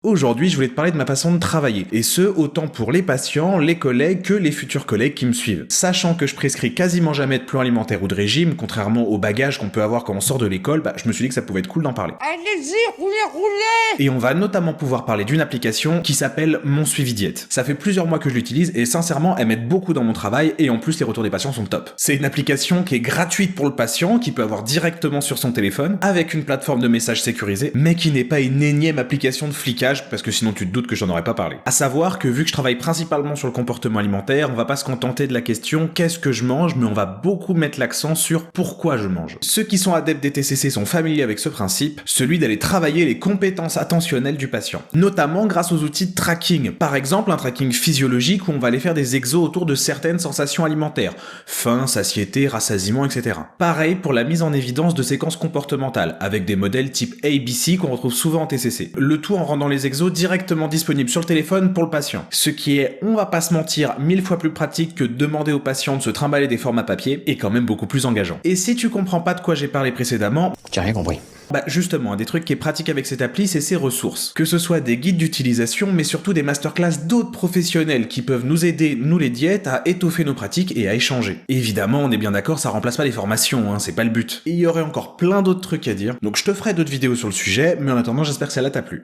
Aujourd'hui, je voulais te parler de ma façon de travailler, et ce, autant pour les patients, les collègues que les futurs collègues qui me suivent. Sachant que je prescris quasiment jamais de plan alimentaire ou de régime, contrairement au bagage qu'on peut avoir quand on sort de l'école, je me suis dit que ça pouvait être cool d'en parler. Allez-y, roulez! Et on va notamment pouvoir parler d'une application qui s'appelle Mon Suivi Diète. Ça fait plusieurs mois que je l'utilise et sincèrement, elle m'aide beaucoup dans mon travail et en plus les retours des patients sont top. C'est une application qui est gratuite pour le patient, qui peut avoir directement sur son téléphone, avec une plateforme de messages sécurisée, mais qui n'est pas une énième application de flicage, parce que sinon tu te doutes que j'en aurais pas parlé. À savoir que vu que je travaille principalement sur le comportement alimentaire, on va pas se contenter de la question qu'est-ce que je mange, mais on va beaucoup mettre l'accent sur pourquoi je mange. Ceux qui sont adeptes des TCC sont familiers avec ce principe, celui d'aller travailler les compétences attentionnelles du patient. Notamment grâce aux outils de tracking. Par exemple, un tracking physiologique où on va aller faire des exos autour de certaines sensations alimentaires. Faim, satiété, rassasiement, etc. Pareil pour la mise en évidence de séquences comportementales, avec des modèles type ABC qu'on retrouve souvent en TCC. Le tout en rendant les exos directement disponibles sur le téléphone pour le patient. Ce qui est, on va pas se mentir, 1000 fois plus pratique que de demander au patient de se trimballer des formats papier, et quand même beaucoup plus engageant. Et si tu comprends pas de quoi j'ai parlé précédemment, J'ai rien compris. Justement, un des trucs qui est pratique avec cette appli, c'est ses ressources. Que ce soit des guides d'utilisation, mais surtout des masterclass d'autres professionnels qui peuvent nous aider, nous les diètes, à étoffer nos pratiques et à échanger. Évidemment, on est bien d'accord, ça remplace pas les formations, c'est pas le but. Et il y aurait encore plein d'autres trucs à dire, donc je te ferai d'autres vidéos sur le sujet, mais en attendant, j'espère que celle-là t'a plu.